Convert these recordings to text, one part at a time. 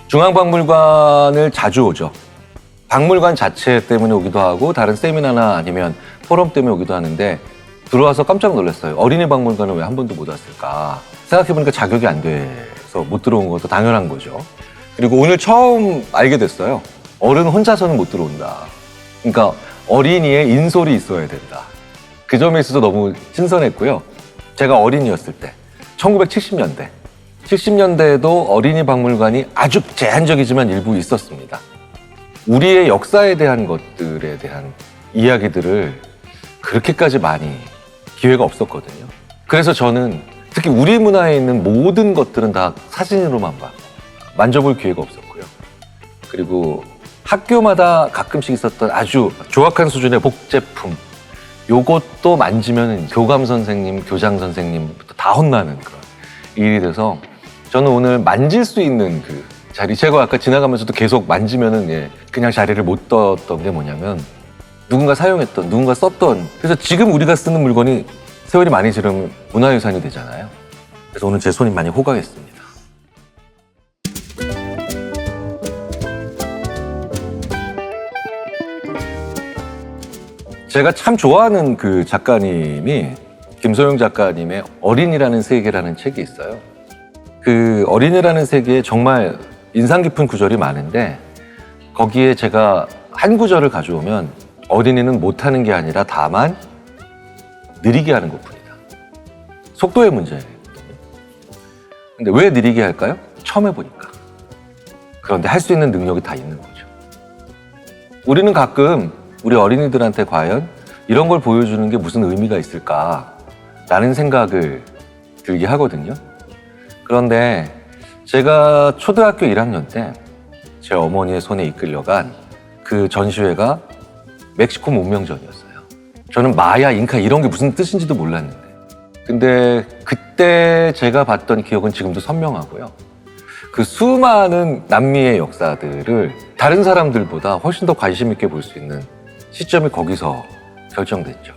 중앙박물관을 자주 오죠. 박물관 자체 때문에 오기도 하고 다른 세미나나 아니면 포럼 때문에 오기도 하는데 들어와서 깜짝 놀랐어요. 어린이 박물관은 왜 한 번도 못 왔을까? 생각해보니까 자격이 안 돼서 못 들어온 것도 당연한 거죠. 그리고 오늘 처음 알게 됐어요. 어른 혼자서는 못 들어온다. 그러니까 어린이의 인솔이 있어야 된다. 그 점에 있어서 너무 신선했고요. 제가 어린이였을 때 1970년대 70년대에도 어린이 박물관이 아주 제한적이지만 일부 있었습니다. 우리의 역사에 대한 것들에 대한 이야기들을 그렇게까지 많이 기회가 없었거든요. 그래서 저는 특히 우리 문화에 있는 모든 것들은 다 사진으로만 봤고 만져볼 기회가 없었고요. 그리고 학교마다 가끔씩 있었던 아주 조악한 수준의 복제품, 요것도 만지면 교감 선생님, 교장 선생님부터 다 혼나는 그런 일이 돼서 저는 오늘 만질 수 있는 그 자리, 제가 아까 지나가면서도 계속 만지면은 그냥 자리를 못 떴던 게 뭐냐면 누군가 사용했던, 누군가 썼던, 그래서 지금 우리가 쓰는 물건이 세월이 많이 지르면 문화유산이 되잖아요. 그래서 오늘 제 손이 많이 호강했습니다. 제가 참 좋아하는 그 작가님이 김소영 작가님의 어린이라는 세계라는 책이 있어요. 그 어린이라는 세계에 정말 인상 깊은 구절이 많은데 거기에 제가 한 구절을 가져오면 어린이는 못하는 게 아니라 다만 느리게 하는 것뿐이다. 속도의 문제예요. 근데 왜 느리게 할까요? 처음 해보니까. 그런데 할 수 있는 능력이 다 있는 거죠. 우리는 가끔 우리 어린이들한테 과연 이런 걸 보여주는 게 무슨 의미가 있을까라는 생각을 들게 하거든요. 그런데 제가 초등학교 1학년 때 제 어머니의 손에 이끌려간 그 전시회가 멕시코 문명전이었어요. 저는 마야, 잉카 이런 게 무슨 뜻인지도 몰랐는데 근데 그때 제가 봤던 기억은 지금도 선명하고요. 그 수많은 남미의 역사들을 다른 사람들보다 훨씬 더 관심 있게 볼 수 있는 시점이 거기서 결정됐죠.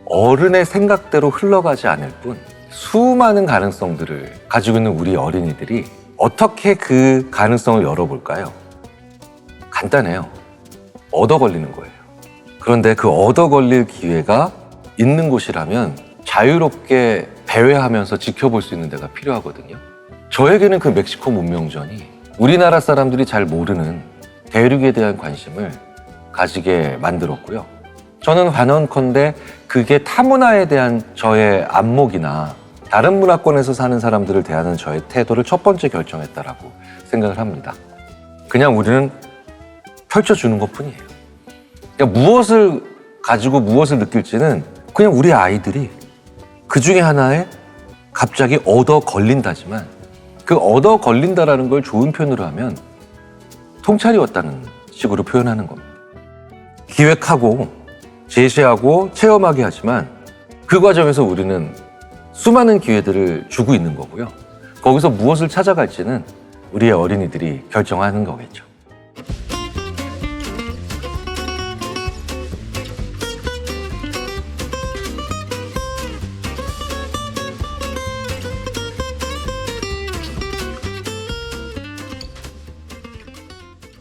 어른의 생각대로 흘러가지 않을 뿐 수많은 가능성들을 가지고 있는 우리 어린이들이 어떻게 그 가능성을 열어볼까요? 간단해요. 얻어 걸리는 거예요. 그런데 그 얻어 걸릴 기회가 있는 곳이라면 자유롭게 배회하면서 지켜볼 수 있는 데가 필요하거든요. 저에게는 그 멕시코 문명전이 우리나라 사람들이 잘 모르는 대륙에 대한 관심을 가지게 만들었고요. 저는 환원컨대 그게 타문화에 대한 저의 안목이나 다른 문화권에서 사는 사람들을 대하는 저의 태도를 첫 번째 결정했다라고 생각을 합니다. 그냥 우리는 펼쳐주는 것뿐이에요. 그러니까 무엇을 가지고 무엇을 느낄지는 그냥 우리 아이들이 그 중에 하나에 갑자기 얻어 걸린다지만 그 얻어 걸린다라는 걸 좋은 표현으로 하면 통찰이 왔다는 식으로 표현하는 겁니다. 기획하고 제시하고 체험하게 하지만 그 과정에서 우리는 수많은 기회들을 주고 있는 거고요. 거기서 무엇을 찾아갈지는 우리의 어린이들이 결정하는 거겠죠.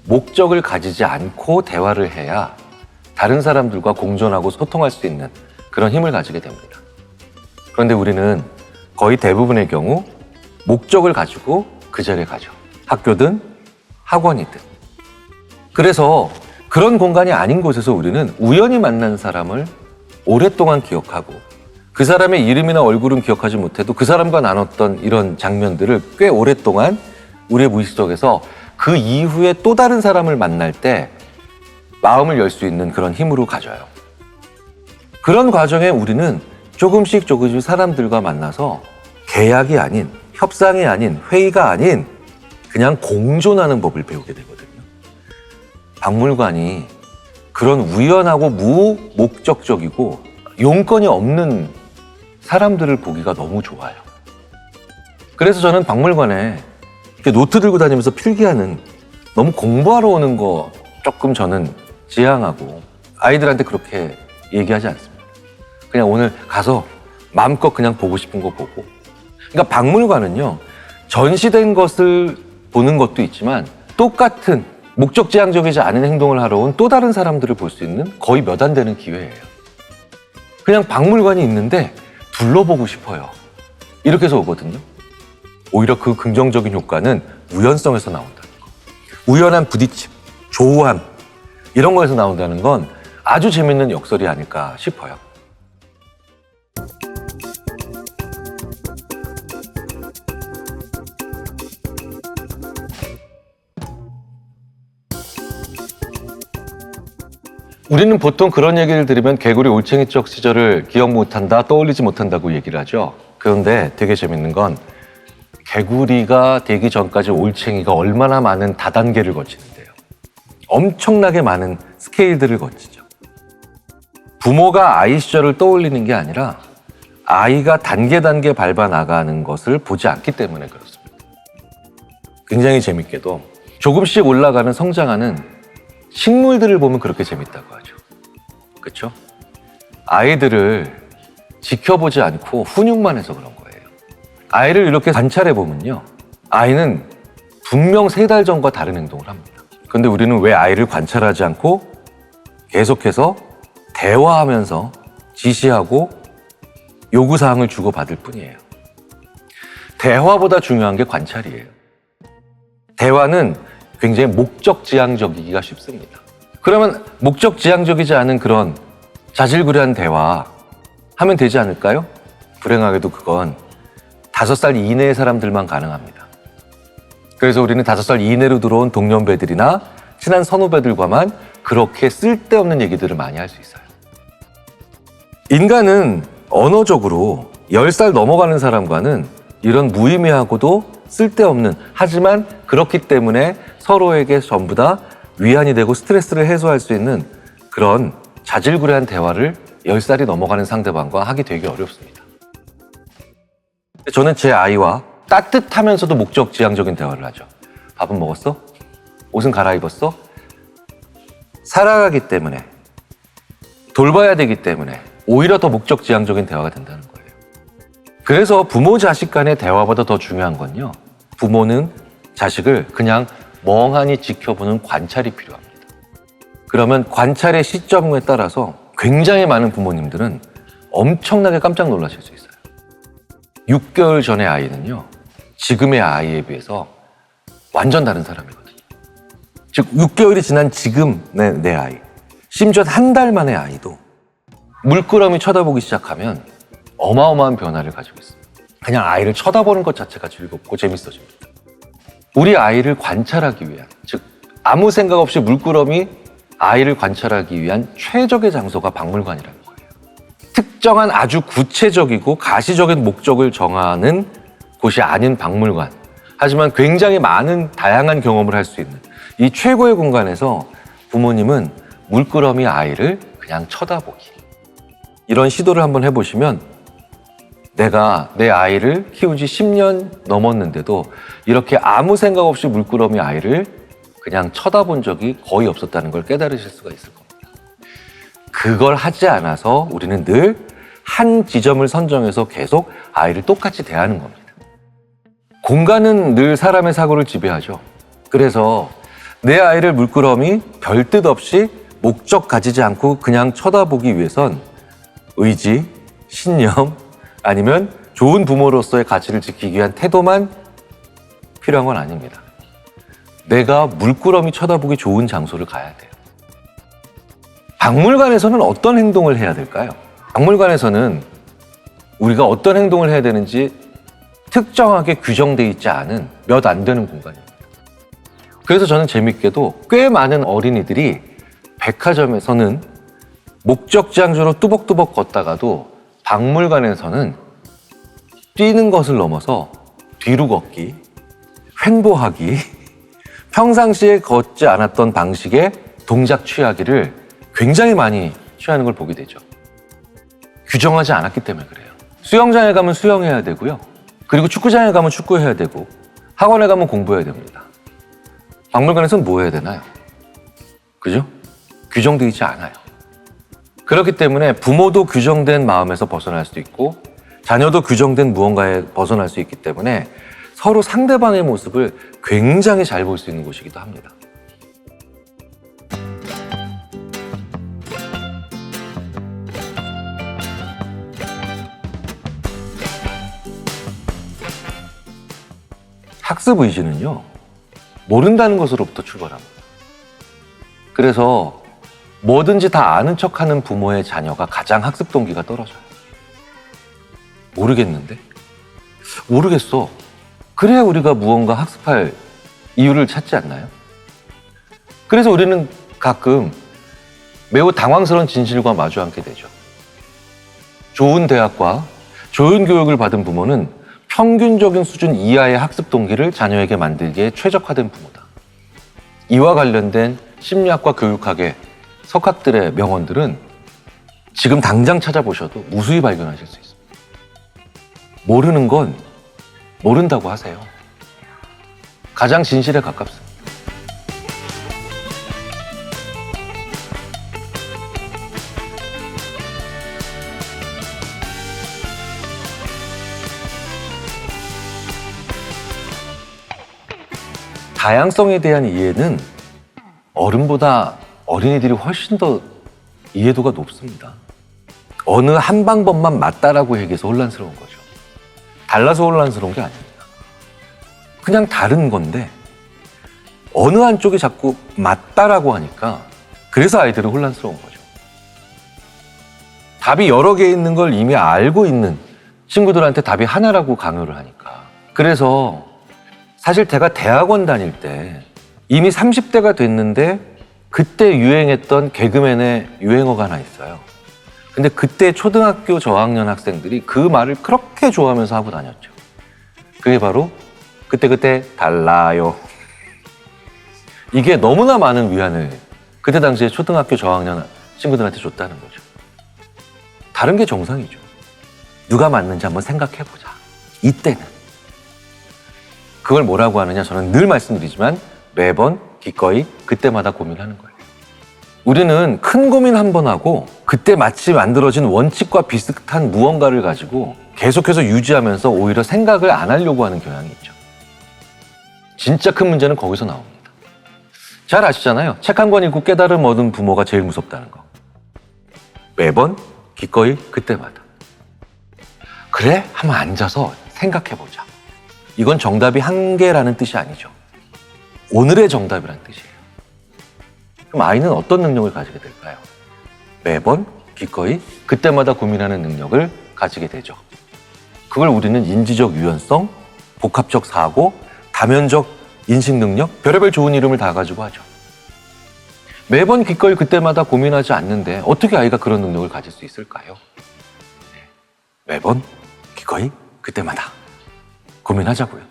목적을 가지지 않고 대화를 해야 다른 사람들과 공존하고 소통할 수 있는 그런 힘을 가지게 됩니다. 그런데 우리는 거의 대부분의 경우 목적을 가지고 그 자리에 가죠. 학교든 학원이든. 그래서 그런 공간이 아닌 곳에서 우리는 우연히 만난 사람을 오랫동안 기억하고 그 사람의 이름이나 얼굴은 기억하지 못해도 그 사람과 나눴던 이런 장면들을 꽤 오랫동안 우리의 무의식 속에서 그 이후에 또 다른 사람을 만날 때 마음을 열 수 있는 그런 힘으로 가져요. 그런 과정에 우리는 조금씩 사람들과 만나서 계약이 아닌, 협상이 아닌, 회의가 아닌 그냥 공존하는 법을 배우게 되거든요. 박물관이 그런 우연하고 무목적적이고 용건이 없는 사람들을 보기가 너무 좋아요. 그래서 저는 박물관에 이렇게 노트 들고 다니면서 필기하는, 너무 공부하러 오는 거 조금 저는 지향하고 아이들한테 그렇게 얘기하지 않습니다. 그냥 오늘 가서 마음껏 그냥 보고 싶은 거 보고. 그러니까 박물관은요, 전시된 것을 보는 것도 있지만 똑같은 목적지향적이지 않은 행동을 하러 온 또 다른 사람들을 볼 수 있는 거의 몇 안 되는 기회예요. 그냥 박물관이 있는데 둘러보고 싶어요. 이렇게 해서 오거든요. 오히려 그 긍정적인 효과는 우연성에서 나온다는 거. 우연한 부딪힘, 조우함 이런 거에서 나온다는 건 아주 재밌는 역설이 아닐까 싶어요. 우리는 보통 그런 얘기를 들으면 개구리 올챙이적 시절을 기억 못한다, 떠올리지 못한다고 얘기를 하죠. 그런데 되게 재밌는 건 개구리가 되기 전까지 올챙이가 얼마나 많은 다단계를 거치는데요. 엄청나게 많은 스케일들을 거치죠. 부모가 아이 시절을 떠올리는 게 아니라 아이가 단계 밟아 나가는 것을 보지 않기 때문에 그렇습니다. 굉장히 재밌게도 조금씩 올라가는 성장하는 식물들을 보면 그렇게 재밌다고 하죠. 그렇죠? 아이들을 지켜보지 않고 훈육만 해서 그런 거예요. 아이를 이렇게 관찰해 보면요. 아이는 분명 3달 전과 다른 행동을 합니다. 그런데 우리는 왜 아이를 관찰하지 않고 계속해서 대화하면서 지시하고 요구사항을 주고받을 뿐이에요. 대화보다 중요한 게 관찰이에요. 대화는 굉장히 목적지향적이기가 쉽습니다. 그러면 목적지향적이지 않은 그런 자질구레한 대화 하면 되지 않을까요? 불행하게도 그건 5살 이내의 사람들만 가능합니다. 그래서 우리는 5살 이내로 들어온 동년배들이나 친한 선후배들과만 그렇게 쓸데없는 얘기들을 많이 할 수 있어요. 인간은 언어적으로 10살 넘어가는 사람과는 이런 무의미하고도 쓸데없는, 하지만 그렇기 때문에 서로에게 전부 다 위안이 되고 스트레스를 해소할 수 있는 그런 자질구레한 대화를 10살이 넘어가는 상대방과 하기 되게 어렵습니다. 저는 제 아이와 따뜻하면서도 목적지향적인 대화를 하죠. 밥은 먹었어? 옷은 갈아입었어? 살아가기 때문에, 돌봐야 되기 때문에 오히려 더 목적지향적인 대화가 된다는 거예요. 그래서 부모 자식 간의 대화보다 더 중요한 건요, 부모는 자식을 그냥 멍하니 지켜보는 관찰이 필요합니다. 그러면 관찰의 시점에 따라서 굉장히 많은 부모님들은 엄청나게 깜짝 놀라실 수 있어요. 6개월 전의 아이는요, 지금의 아이에 비해서 완전 다른 사람이거든요. 즉 6개월이 지난 지금 내 아이, 심지어 한 달 만의 아이도 물끄러미 쳐다보기 시작하면 어마어마한 변화를 가지고 있습니다. 그냥 아이를 쳐다보는 것 자체가 즐겁고 재밌어집니다. 우리 아이를 관찰하기 위한, 즉 아무 생각 없이 물끄러미 아이를 관찰하기 위한 최적의 장소가 박물관이라는 거예요. 특정한 아주 구체적이고 가시적인 목적을 정하는 곳이 아닌 박물관, 하지만 굉장히 많은 다양한 경험을 할 수 있는 이 최고의 공간에서 부모님은 물끄러미 아이를 그냥 쳐다보기, 이런 시도를 한번 해보시면 내가 내 아이를 키운 지 10년 넘었는데도 이렇게 아무 생각 없이 물끄러미 아이를 그냥 쳐다본 적이 거의 없었다는 걸 깨달으실 수가 있을 겁니다. 그걸 하지 않아서 우리는 늘 한 지점을 선정해서 계속 아이를 똑같이 대하는 겁니다. 공간은 늘 사람의 사고를 지배하죠. 그래서 내 아이를 물끄러미 별 뜻 없이 목적 가지지 않고 그냥 쳐다보기 위해선 의지, 신념, 아니면 좋은 부모로서의 가치를 지키기 위한 태도만 필요한 건 아닙니다. 내가 물끄러미 쳐다보기 좋은 장소를 가야 돼요. 박물관에서는 어떤 행동을 해야 될까요? 박물관에서는 우리가 어떤 행동을 해야 되는지 특정하게 규정되어 있지 않은 몇 안 되는 공간입니다. 그래서 저는 재밌게도 꽤 많은 어린이들이 백화점에서는 목적지향적으로 뚜벅뚜벅 걷다가도 박물관에서는 뛰는 것을 넘어서 뒤로 걷기, 횡보하기, 평상시에 걷지 않았던 방식의 동작 취하기를 굉장히 많이 취하는 걸 보게 되죠. 규정하지 않았기 때문에 그래요. 수영장에 가면 수영해야 되고요. 그리고 축구장에 가면 축구해야 되고, 학원에 가면 공부해야 됩니다. 박물관에서는 뭐 해야 되나요? 그죠? 규정되어 있지 않아요. 그렇기 때문에 부모도 규정된 마음에서 벗어날 수도 있고 자녀도 규정된 무언가에 벗어날 수 있기 때문에 서로 상대방의 모습을 굉장히 잘 볼 수 있는 곳이기도 합니다. 학습 의지는요, 모른다는 것으로부터 출발합니다. 그래서 뭐든지 다 아는 척하는 부모의 자녀가 가장 학습 동기가 떨어져요. 모르겠는데? 모르겠어. 그래야 우리가 무언가 학습할 이유를 찾지 않나요? 그래서 우리는 가끔 매우 당황스러운 진실과 마주 앉게 되죠. 좋은 대학과 좋은 교육을 받은 부모는 평균적인 수준 이하의 학습 동기를 자녀에게 만들기에 최적화된 부모다. 이와 관련된 심리학과 교육학의 석학들의 명언들은 지금 당장 찾아보셔도 무수히 발견하실 수 있습니다. 모르는 건 모른다고 하세요. 가장 진실에 가깝습니다. 다양성에 대한 이해는 어른보다 어린이들이 훨씬 더 이해도가 높습니다. 어느 한 방법만 맞다라고 얘기해서 혼란스러운 거죠. 달라서 혼란스러운 게 아닙니다. 그냥 다른 건데 어느 한쪽이 자꾸 맞다라고 하니까 그래서 아이들은 혼란스러운 거죠. 답이 여러 개 있는 걸 이미 알고 있는 친구들한테 답이 하나라고 강요를 하니까. 그래서 사실 제가 대학원 다닐 때 이미 30대가 됐는데 그때 유행했던 개그맨의 유행어가 하나 있어요. 근데 그때 초등학교 저학년 학생들이 그 말을 그렇게 좋아하면서 하고 다녔죠. 그게 바로 그때 달라요. 이게 너무나 많은 위안을 그때 당시에 초등학교 저학년 친구들한테 줬다는 거죠. 다른 게 정상이죠. 누가 맞는지 한번 생각해보자. 이때는. 그걸 뭐라고 하느냐, 저는 늘 말씀드리지만 매번 기꺼이 그때마다 고민하는 거예요. 우리는 큰 고민 한 번 하고 그때 마치 만들어진 원칙과 비슷한 무언가를 가지고 계속해서 유지하면서 오히려 생각을 안 하려고 하는 경향이 있죠. 진짜 큰 문제는 거기서 나옵니다. 잘 아시잖아요. 책 한 권 읽고 깨달음 얻은 부모가 제일 무섭다는 거. 매번 기꺼이 그때마다. 그래? 한번 앉아서 생각해보자. 이건 정답이 한 개라는 뜻이 아니죠. 오늘의 정답이라는 뜻이에요. 그럼 아이는 어떤 능력을 가지게 될까요? 매번 기꺼이 그때마다 고민하는 능력을 가지게 되죠. 그걸 우리는 인지적 유연성, 복합적 사고, 다면적 인식 능력, 별의별 좋은 이름을 다 가지고 하죠. 매번 기꺼이 그때마다 고민하지 않는데 어떻게 아이가 그런 능력을 가질 수 있을까요? 매번 기꺼이 그때마다 고민하자고요.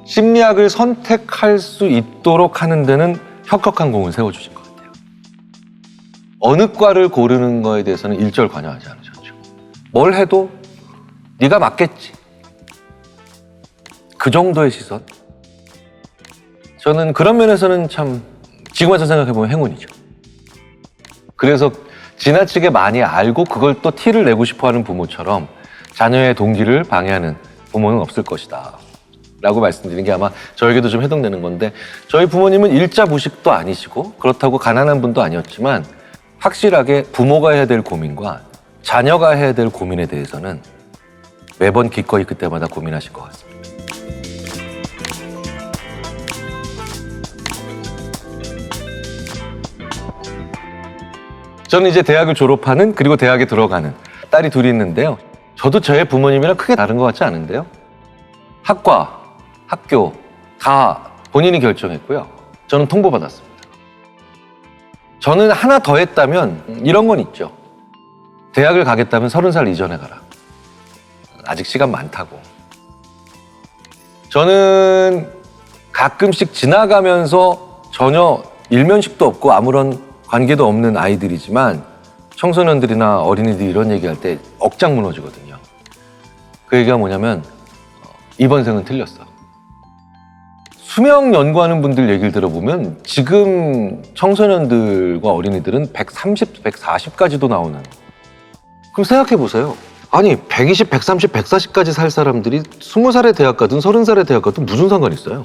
심리학을 선택할 수 있도록 하는 데는 혁혁한 공을 세워주신 것 같아요. 어느 과를 고르는 거에 대해서는 일절 관여하지 않으셨죠. 뭘 해도 네가 맞겠지. 그 정도의 시선. 저는 그런 면에서는 참 지금 와서 생각해보면 행운이죠. 그래서 지나치게 많이 알고 그걸 또 티를 내고 싶어하는 부모처럼 자녀의 동기를 방해하는 부모는 없을 것이다 라고 말씀드리는 게 아마 저에게도 좀 해당되는 건데, 저희 부모님은 일자무식도 아니시고 그렇다고 가난한 분도 아니었지만 확실하게 부모가 해야 될 고민과 자녀가 해야 될 고민에 대해서는 매번 기꺼이 그때마다 고민하실 것 같습니다. 저는 이제 대학을 졸업하는, 그리고 대학에 들어가는 딸이 둘이 있는데요. 저도 저의 부모님이랑 크게 다른 것 같지 않은데요. 학과, 학교 다 본인이 결정했고요. 저는 통보받았습니다. 저는 하나 더 했다면 이런 건 있죠. 대학을 가겠다면 30살 이전에 가라. 아직 시간 많다고. 저는 가끔씩 지나가면서 전혀 일면식도 없고 아무런 관계도 없는 아이들이지만 청소년들이나 어린이들이 이런 얘기할 때 억장 무너지거든요. 그 얘기가 뭐냐면 이번 생은 틀렸어. 수명 연구하는 분들 얘기를 들어보면 지금 청소년들과 어린이들은 130, 140까지도 나오는. 그럼 생각해 보세요. 아니 120, 130, 140까지 살 사람들이 20살에 대학 가든 30살에 대학 가든 무슨 상관이 있어요?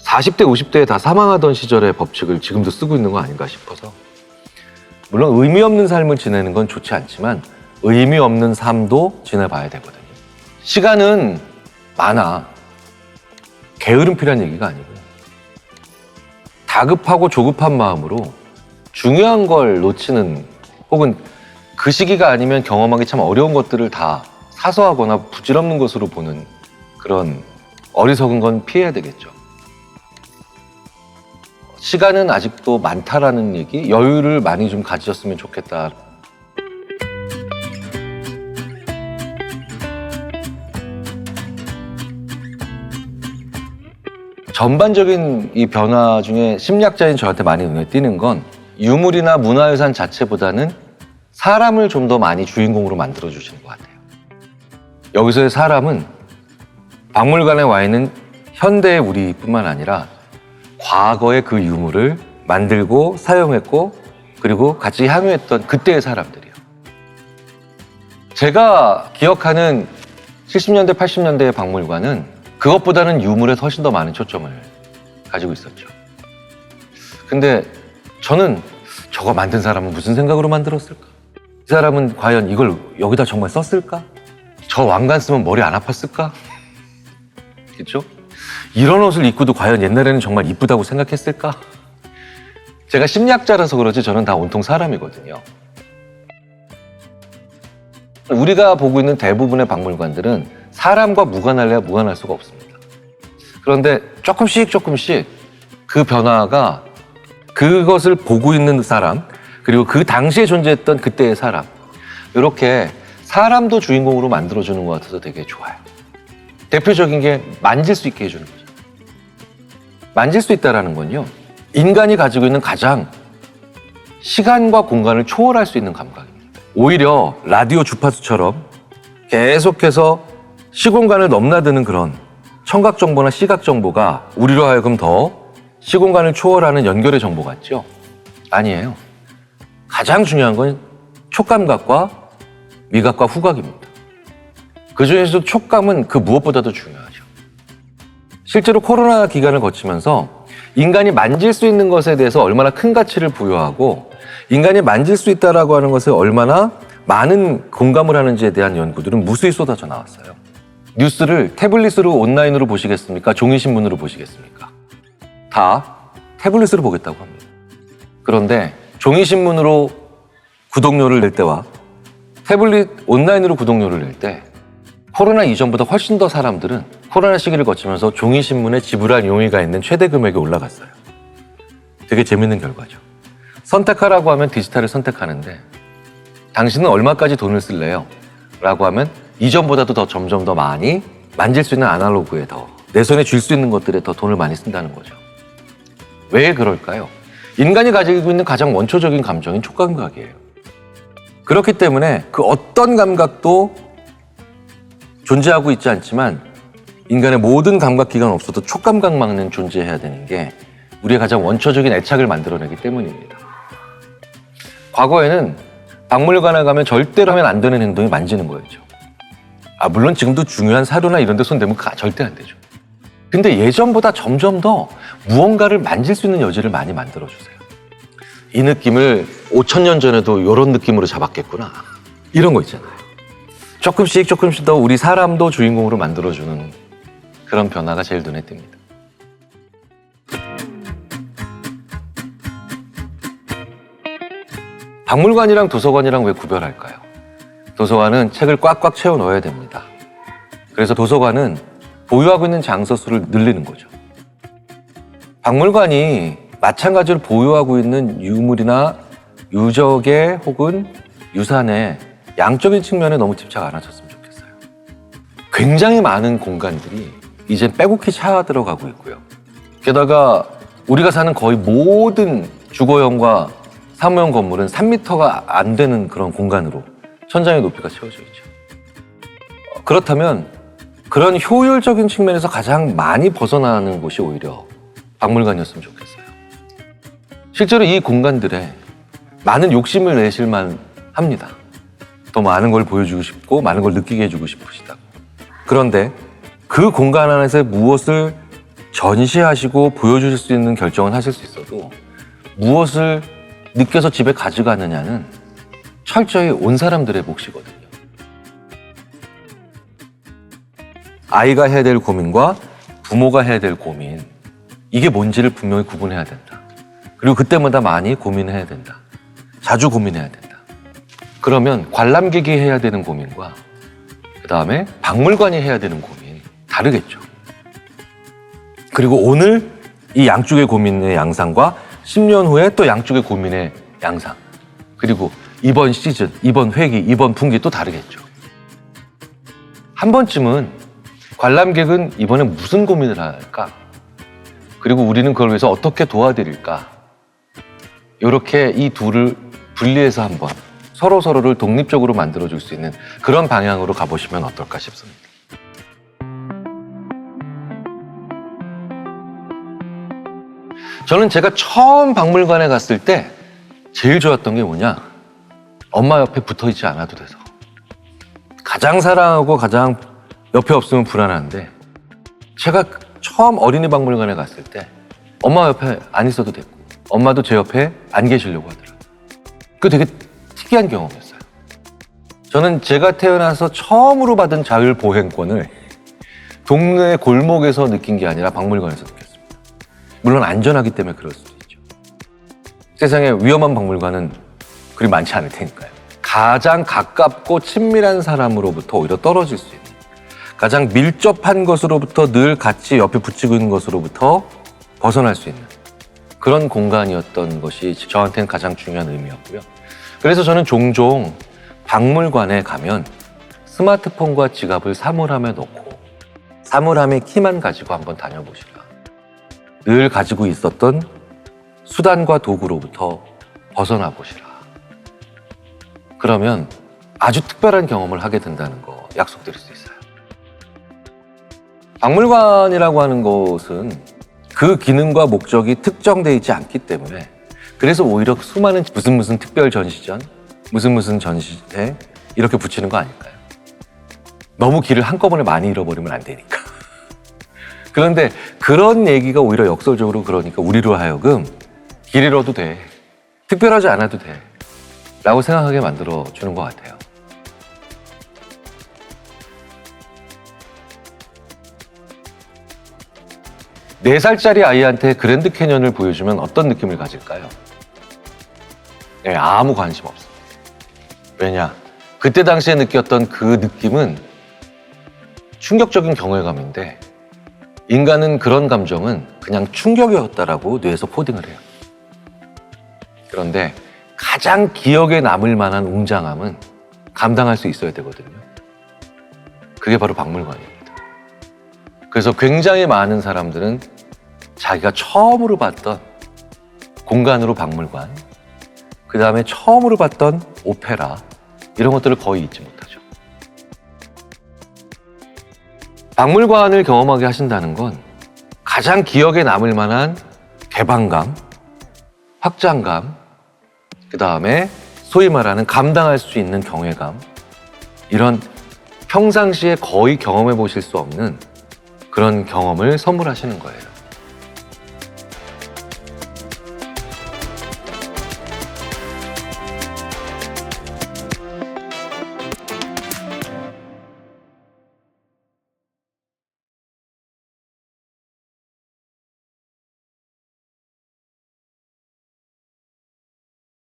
40대, 50대에 다 사망하던 시절의 법칙을 지금도 쓰고 있는 거 아닌가 싶어서. 물론 의미 없는 삶을 지내는 건 좋지 않지만 의미 없는 삶도 지내봐야 되거든요. 시간은 많아. 게으름 피란 얘기가 아니고 다급하고 조급한 마음으로 중요한 걸 놓치는, 혹은 그 시기가 아니면 경험하기 참 어려운 것들을 다 사소하거나 부질없는 것으로 보는 그런 어리석은 건 피해야 되겠죠. 시간은 아직도 많다라는 얘기, 여유를 많이 좀 가지셨으면 좋겠다. 전반적인 이 변화 중에 심리학자인 저한테 많이 눈에 띄는 건 유물이나 문화유산 자체보다는 사람을 좀 더 많이 주인공으로 만들어주시는 것 같아요. 여기서의 사람은 박물관에 와 있는 현대의 우리뿐만 아니라 과거의 그 유물을 만들고 사용했고 그리고 같이 향유했던 그때의 사람들이요. 제가 기억하는 70년대, 80년대의 박물관은 그것보다는 유물에 훨씬 더 많은 초점을 가지고 있었죠. 근데 저는 저거 만든 사람은 무슨 생각으로 만들었을까? 이 사람은 과연 이걸 여기다 정말 썼을까? 저 왕관 쓰면 머리 안 아팠을까? 그렇죠? 이런 옷을 입고도 과연 옛날에는 정말 이쁘다고 생각했을까? 제가 심리학자라서 그러지 저는 다 온통 사람이거든요. 우리가 보고 있는 대부분의 박물관들은 사람과 무관할래야 무관할 수가 없습니다. 그런데 조금씩 그 변화가 그것을 보고 있는 사람, 그리고 그 당시에 존재했던 그때의 사람, 이렇게 사람도 주인공으로 만들어주는 것 같아서 되게 좋아요. 대표적인 게 만질 수 있게 해주는 거죠. 만질 수 있다는 건요, 인간이 가지고 있는 가장 시간과 공간을 초월할 수 있는 감각입니다. 오히려 라디오 주파수처럼 계속해서 시공간을 넘나드는 그런 청각 정보나 시각 정보가 우리로 하여금 더 시공간을 초월하는 연결의 정보 같죠? 아니에요. 가장 중요한 건 촉감각과 미각과 후각입니다. 그중에서도 촉감은 그 무엇보다도 중요하죠. 실제로 코로나 기간을 거치면서 인간이 만질 수 있는 것에 대해서 얼마나 큰 가치를 부여하고 인간이 만질 수 있다라고 하는 것에 얼마나 많은 공감을 하는지에 대한 연구들은 무수히 쏟아져 나왔어요. 뉴스를 태블릿으로 온라인으로 보시겠습니까? 종이신문으로 보시겠습니까? 다 태블릿으로 보겠다고 합니다. 그런데 종이신문으로 구독료를 낼 때와 태블릿 온라인으로 구독료를 낼 때 코로나 이전보다 훨씬 더 사람들은 코로나 시기를 거치면서 종이신문에 지불할 용의가 있는 최대 금액이 올라갔어요. 되게 재밌는 결과죠. 선택하라고 하면 디지털을 선택하는데 당신은 얼마까지 돈을 쓸래요? 라고 하면 이전보다도 더 점점 더 많이 만질 수 있는 아날로그에 더 내 손에 쥘 수 있는 것들에 더 돈을 많이 쓴다는 거죠. 왜 그럴까요? 인간이 가지고 있는 가장 원초적인 감정인 촉감각이에요. 그렇기 때문에 그 어떤 감각도 존재하고 있지 않지만 인간의 모든 감각기관 없어도 촉감각만은 존재해야 되는 게 우리의 가장 원초적인 애착을 만들어내기 때문입니다. 과거에는 박물관에 가면 절대로 하면 안 되는 행동이 만지는 거였죠. 물론 지금도 중요한 사료나 이런 데 손대면 절대 안 되죠. 근데 예전보다 점점 더 무언가를 만질 수 있는 여지를 많이 만들어주세요. 이 느낌을 5,000년 전에도 이런 느낌으로 잡았겠구나. 이런 거 있잖아요. 조금씩 더 우리 사람도 주인공으로 만들어주는 그런 변화가 제일 눈에 띕니다. 박물관이랑 도서관이랑 왜 구별할까요? 도서관은 책을 꽉꽉 채워 넣어야 됩니다. 그래서 도서관은 보유하고 있는 장서 수를 늘리는 거죠. 박물관이 마찬가지로 보유하고 있는 유물이나 유적의 혹은 유산의 양적인 측면에 너무 집착 안 하셨으면 좋겠어요. 굉장히 많은 공간들이 이젠 빼곡히 차 들어가고 있고요. 게다가 우리가 사는 거의 모든 주거형과 사무용 건물은 3m가 안 되는 그런 공간으로 천장의 높이가 채워져 있죠. 그렇다면 그런 효율적인 측면에서 가장 많이 벗어나는 곳이 오히려 박물관이었으면 좋겠어요. 실제로 이 공간들에 많은 욕심을 내실만 합니다. 더 많은 걸 보여주고 싶고 많은 걸 느끼게 해주고 싶으시다고. 그런데 그 공간 안에서 무엇을 전시하시고 보여주실 수 있는 결정은 하실 수 있어도 무엇을 느껴서 집에 가져가느냐는 철저히 온 사람들의 몫이거든요. 아이가 해야 될 고민과 부모가 해야 될 고민, 이게 뭔지를 분명히 구분해야 된다. 그리고 그때마다 많이 고민해야 된다. 자주 고민해야 된다. 그러면 관람객이 해야 되는 고민과 그 다음에 박물관이 해야 되는 고민 다르겠죠. 그리고 오늘 이 양쪽의 고민의 양상과 10년 후에 또 양쪽의 고민의 양상, 그리고 이번 시즌, 이번 회기, 이번 분기 또 다르겠죠. 한 번쯤은 관람객은 이번에 무슨 고민을 할까? 그리고 우리는 그걸 위해서 어떻게 도와드릴까? 이렇게 이 둘을 분리해서 한번 서로를 독립적으로 만들어줄 수 있는 그런 방향으로 가보시면 어떨까 싶습니다. 저는 제가 처음 박물관에 갔을 때 제일 좋았던 게 뭐냐? 엄마 옆에 붙어 있지 않아도 돼서. 가장 사랑하고 가장 옆에 없으면 불안한데, 제가 처음 어린이 박물관에 갔을 때 엄마 옆에 안 있어도 됐고 엄마도 제 옆에 안 계시려고 하더라고요. 그게 되게 특이한 경험이었어요. 저는 제가 태어나서 처음으로 받은 자율보행권을 동네 골목에서 느낀 게 아니라 박물관에서 느꼈습니다. 물론 안전하기 때문에 그럴 수도 있죠. 세상에 위험한 박물관은 그리 많지 않을 테니까요. 가장 가깝고 친밀한 사람으로부터 오히려 떨어질 수 있는, 가장 밀접한 것으로부터 늘 같이 옆에 붙이고 있는 것으로부터 벗어날 수 있는 그런 공간이었던 것이 저한테는 가장 중요한 의미였고요. 그래서 저는 종종 박물관에 가면 스마트폰과 지갑을 사물함에 넣고 사물함의 키만 가지고 한번 다녀보시라. 늘 가지고 있었던 수단과 도구로부터 벗어나 보시라. 그러면 아주 특별한 경험을 하게 된다는 거 약속드릴 수 있어요. 박물관이라고 하는 것은 그 기능과 목적이 특정되어 있지 않기 때문에, 그래서 오히려 수많은 무슨 특별 전시전, 무슨 전시회 이렇게 붙이는 거 아닐까요? 너무 길을 한꺼번에 많이 잃어버리면 안 되니까. 그런데 그런 얘기가 오히려 역설적으로, 그러니까 우리로 하여금 길 잃어도 돼, 특별하지 않아도 돼 라고 생각하게 만들어주는 것 같아요. 네 살짜리 아이한테 그랜드 캐년을 보여주면 어떤 느낌을 가질까요? 네, 아무 관심 없습니다. 왜냐? 그때 당시에 느꼈던 그 느낌은 충격적인 경외감인데, 인간은 그런 감정은 그냥 충격이었다라고 뇌에서 코딩을 해요. 그런데 가장 기억에 남을 만한 웅장함은 감당할 수 있어야 되거든요. 그게 바로 박물관입니다. 그래서 굉장히 많은 사람들은 자기가 처음으로 봤던 공간으로 박물관, 그 다음에 처음으로 봤던 오페라, 이런 것들을 거의 잊지 못하죠. 박물관을 경험하게 하신다는 건 가장 기억에 남을 만한 개방감, 확장감, 그 다음에 소위 말하는 감당할 수 있는 경외감, 이런 평상시에 거의 경험해 보실 수 없는 그런 경험을 선물하시는 거예요.